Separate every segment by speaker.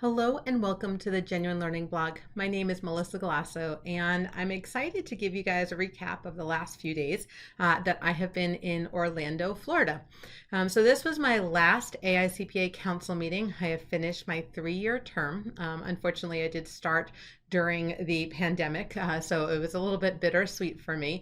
Speaker 1: Hello and welcome to the Genuine Learning Blog. My name is Melissa Galasso, and I'm excited to give you guys a recap of the last few days that I have been in Orlando, Florida. So this was my last AICPA Council meeting. I have finished my 3-year term. Unfortunately, I did start during the pandemic, so it was a little bit bittersweet for me.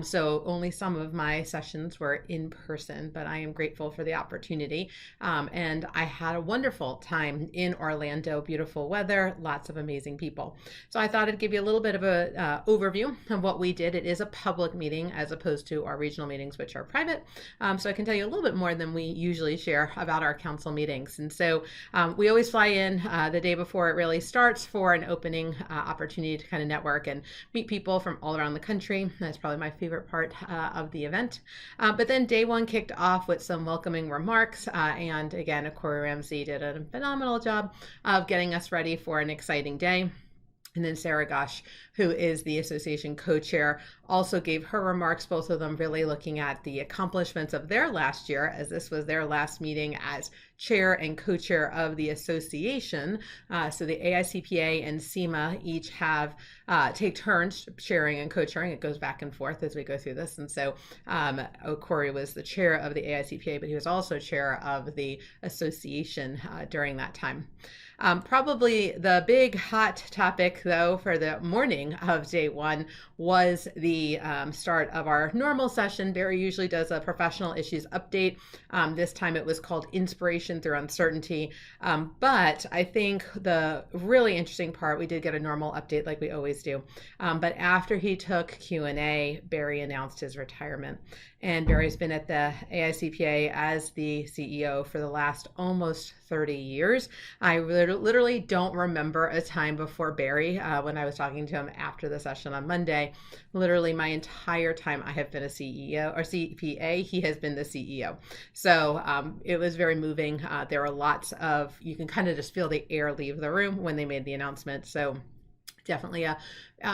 Speaker 1: So only some of my sessions were in person, but I am grateful for the opportunity. And I had a wonderful time in Orlando, beautiful weather, lots of amazing people. So I thought I'd give you a little bit of a overview of what we did. It is a public meeting as opposed to our regional meetings, which are private. So I can tell you a little bit more than we usually share about our council meetings. And so we always fly in the day before it really starts for an opening opportunity to kind of network and meet people from all around the country. That's probably my favorite part of the event. But then day one kicked off with some welcoming remarks. And again, Corey Ramsey did a phenomenal job of getting us ready for an exciting day. And then Sarah Gosh, who is the association co-chair, also gave her remarks, both of them really looking at the accomplishments of their last year, as this was their last meeting as chair and co-chair of the association. So the AICPA and SEMA each have take turns chairing and co-chairing. It goes back and forth as we go through this. And so Corey was the chair of the AICPA, but he was also chair of the association during that time. Probably the big hot topic, though, for the morning of day one was the start of our normal session. Barry usually does a professional issues update. This time it was called Inspiration Through Uncertainty. But I think the really interesting part, we did get a normal update like we always do. But after he took Q&A, Barry announced his retirement. And Barry's been at the AICPA as the CEO for the last almost 30 years. I literally don't remember a time before Barry when I was talking to him after the session on Monday. Literally my entire time I have been a CEO or CPA, he has been the CEO. So it was very moving. There were lots of, you can kind of just feel the air leave the room when they made the announcement. So definitely a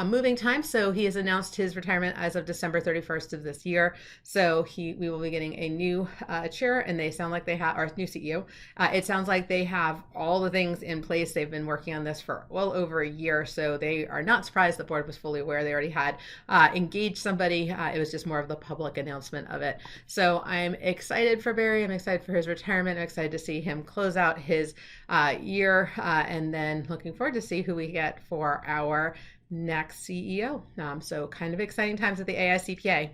Speaker 1: moving time. So he has announced his retirement as of December 31st of this year. So we will be getting a new chair, and they sound like they have, or new CEO. It sounds like they have all the things in place. They've been working on this for well over a year. So they are not surprised. The board was fully aware. They already had engaged somebody. It was just more of the public announcement of it. So I'm excited for Barry. I'm excited for his retirement. I'm excited to see him close out his year, and then looking forward to see who we get for our next CEO. So kind of exciting times at the AICPA.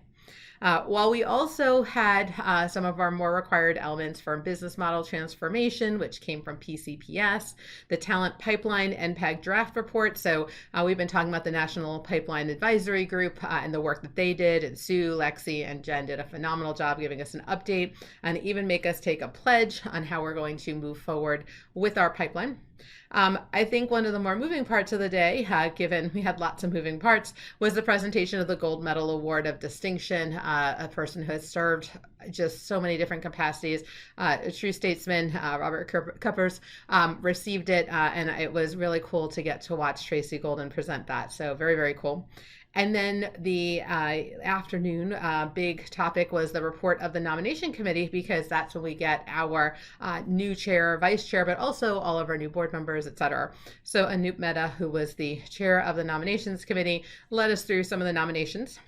Speaker 1: While we also had some of our more required elements for business model transformation, which came from PCPS, the talent pipeline NPAG draft report. So we've been talking about the National Pipeline Advisory Group and the work that they did. And Sue, Lexi, and Jen did a phenomenal job giving us an update and even make us take a pledge on how we're going to move forward with our pipeline. I think one of the more moving parts of the day, given we had lots of moving parts, was the presentation of the Gold Medal Award of Distinction, a person who has served just so many different capacities. A true statesman, Robert Cuppers, received it, and it was really cool to get to watch Tracy Golden present that. So very, very cool. And then the afternoon big topic was the report of the nomination committee, because that's when we get our new chair, vice chair, but also all of our new board members, et cetera. So Anoop Mehta, who was the chair of the nominations committee, led us through some of the nominations.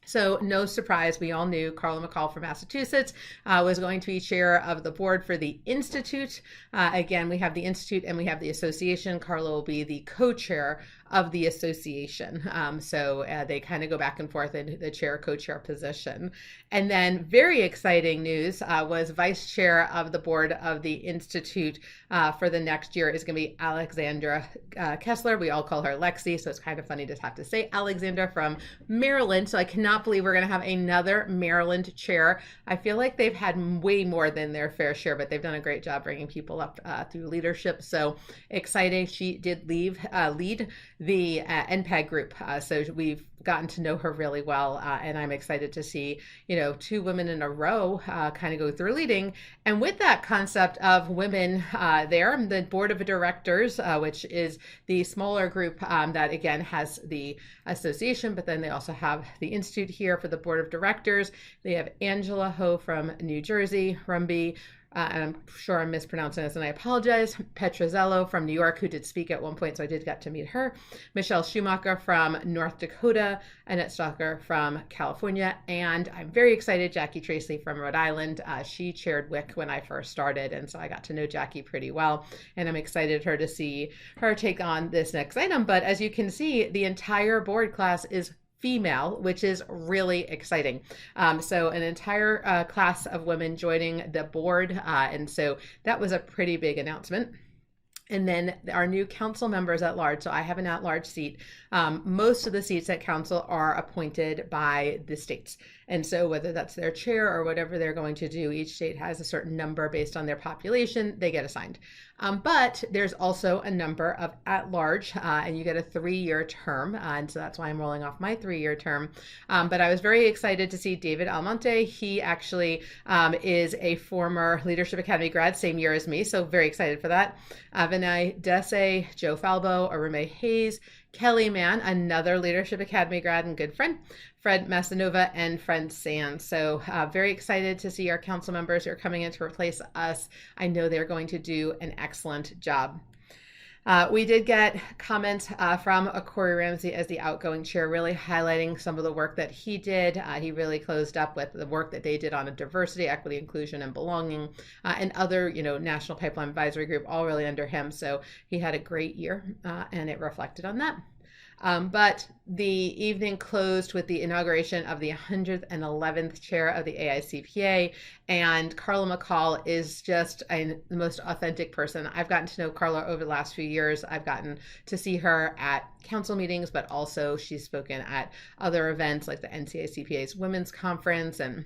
Speaker 1: So no surprise, we all knew Carla McCall from Massachusetts was going to be chair of the board for the Institute. Again, we have the Institute and we have the association. Carla will be the co-chair of the association. So they kind of go back and forth in the chair, co-chair position. And then very exciting news was vice chair of the board of the Institute for the next year is going to be Alexandra Kessler. We all call her Lexi, so it's kind of funny to have to say Alexandra from Maryland. So I cannot believe we're going to have another Maryland chair. I feel like they've had way more than their fair share, but they've done a great job bringing people up through leadership. So exciting. She did lead the NPAG group. So we've gotten to know her really well, and I'm excited to see, two women in a row kind of go through leading. And with that concept of women there, the board of directors, which is the smaller group that again has the association, but then they also have the Institute here for the board of directors. They have Angela Ho from New Jersey, Rumby and I'm sure I'm mispronouncing this and I apologize, Petrozello from New York, who did speak at one point, so I did get to meet her, Michelle Schumacher from North Dakota, Annette Stalker from California, and I'm very excited, Jackie Tracy from Rhode Island. She chaired WIC when I first started, and so I got to know Jackie pretty well, and I'm excited to see her take on this next item. But as you can see, the entire board class is female, which is really exciting. So an entire class of women joining the board, and so that was a pretty big announcement. And then our new council members at large. So I have an at-large seat. Most of the seats at council are appointed by the states. And so whether that's their chair or whatever they're going to do, each state has a certain number based on their population, they get assigned. But there's also a number of at-large, and you get a 3-year term. And so that's why I'm rolling off my 3-year term. But I was very excited to see David Almonte. He actually is a former Leadership Academy grad, same year as me. So very excited for that. Vinay Desai, Joe Falbo, Arume Hayes, Kelly Mann, another Leadership Academy grad and good friend, Fred Massanova, and Fred Sands. So very excited to see our council members who are coming in to replace us. I know they're going to do an excellent job. We did get comments from Corey Ramsey as the outgoing chair, really highlighting some of the work that he did. He really closed up with the work that they did on a diversity, equity, inclusion, and belonging, and other, National Pipeline Advisory Group, all really under him. So he had a great year, and it reflected on that. But the evening closed with the inauguration of the 111th chair of the AICPA, and Carla McCall is just the most authentic person. I've gotten to know Carla over the last few years. I've gotten to see her at council meetings, but also she's spoken at other events like the NCACPA's Women's Conference, and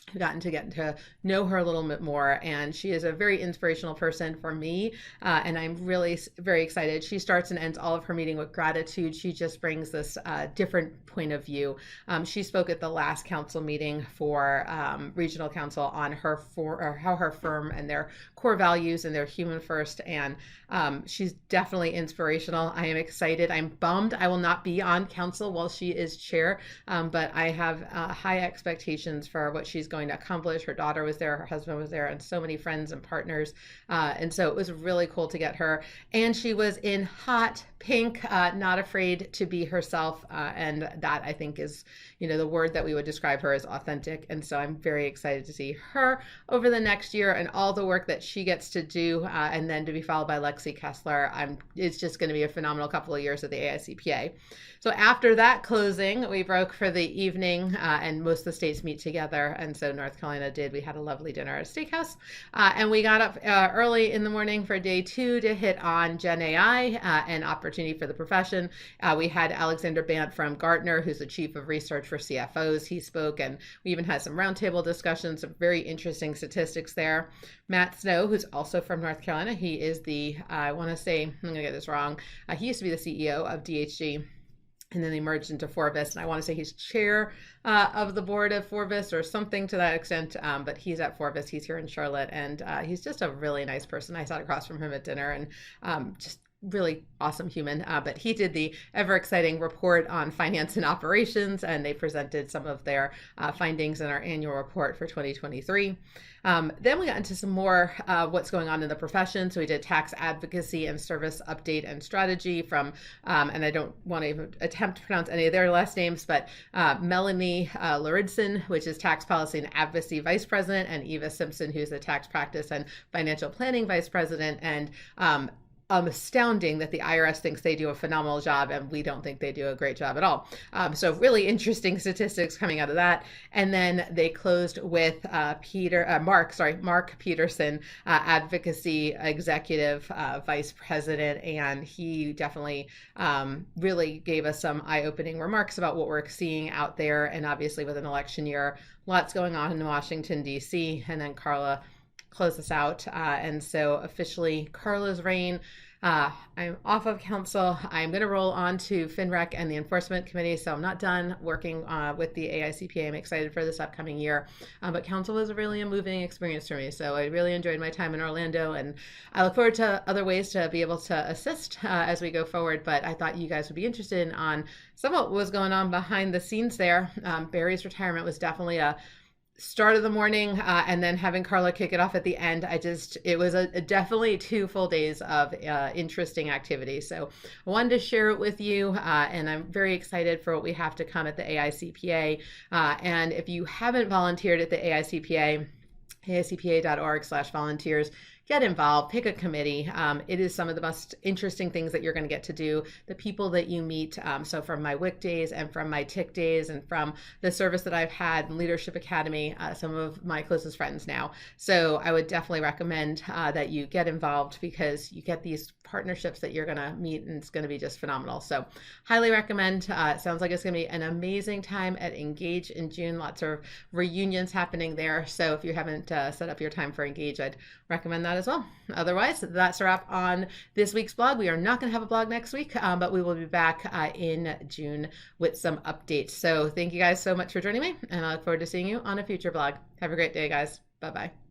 Speaker 1: I've gotten to get to know her a little bit more, and she is a very inspirational person for me, and I'm really very excited. She starts and ends all of her meeting with gratitude. She just brings this different point of view. She spoke at the last council meeting for regional council on how her firm and their core values and their human first, and she's definitely inspirational. I am excited. I'm bummed I will not be on council while she is chair, but I have high expectations for what she's going to accomplish. Her daughter was there, her husband was there, and so many friends and partners. And so it was really cool to get her. And she was in hot pink, not afraid to be herself. And that, I think, is, the word that we would describe her as authentic. And so I'm very excited to see her over the next year and all the work that she gets to do, and then to be followed by Lexi Kessler. It's just going to be a phenomenal couple of years at the AICPA. So after that closing, we broke for the evening, and most of the states meet together. And so North Carolina did. We had a lovely dinner at a steakhouse, and we got up early in the morning for day 2 to hit on Gen AI, an opportunity for the profession. We had Alexander Bant from Gartner, who's the chief of research for CFOs. He spoke, and we even had some roundtable discussions, some very interesting statistics there. Matt Snow, who's also from North Carolina, he is I want to say, I'm going to get this wrong, he used to be the CEO of DHG, and then they merged into Forvis, and I want to say he's chair of the board of Forvis or something to that extent, but he's at Forvis. He's here in Charlotte, and he's just a really nice person. I sat across from him at dinner, and just really awesome human, but he did the ever exciting report on finance and operations, and they presented some of their findings in our annual report for 2023. Then we got into some more what's going on in the profession. So we did tax advocacy and service update and strategy from, and I don't want to even attempt to pronounce any of their last names, but Melanie Lauridsen, which is tax policy and advocacy vice president, and Eva Simpson, who's the tax practice and financial planning vice president. And astounding that the IRS thinks they do a phenomenal job and we don't think they do a great job at all. So really interesting statistics coming out of that. And then they closed with Mark Peterson, advocacy executive vice president, and he definitely really gave us some eye-opening remarks about what we're seeing out there. And obviously with an election year, lots going on in Washington, D.C., and then Carla close us out. And so officially Carla's reign. I'm off of council. I'm going to roll on to FinRec and the Enforcement Committee. So I'm not done working with the AICPA. I'm excited for this upcoming year. But council was really a moving experience for me. So I really enjoyed my time in Orlando, and I look forward to other ways to be able to assist as we go forward. But I thought you guys would be interested on some of what was going on behind the scenes there. Barry's retirement was definitely a start of the morning and then having Carla kick it off at the end, it was definitely 2 full days of interesting activity. So I wanted to share it with you, and I'm very excited for what we have to come at the AICPA. And if you haven't volunteered at the AICPA, aicpa.org/volunteers, get involved, pick a committee. It is some of the most interesting things that you're going to get to do. The people that you meet, so from my WIC days and from my TIC days and from the service that I've had in Leadership Academy, some of my closest friends now. So I would definitely recommend that you get involved, because you get these partnerships that you're going to meet, and it's going to be just phenomenal. So highly recommend. It sounds like it's going to be an amazing time at Engage in June. Lots of reunions happening there. So if you haven't set up your time for Engage, I'd recommend that as well. Otherwise, that's a wrap on this week's blog. We are not going to have a blog next week, but we will be back in June with some updates. So thank you guys so much for joining me, and I look forward to seeing you on a future blog. Have a great day, guys. Bye-bye.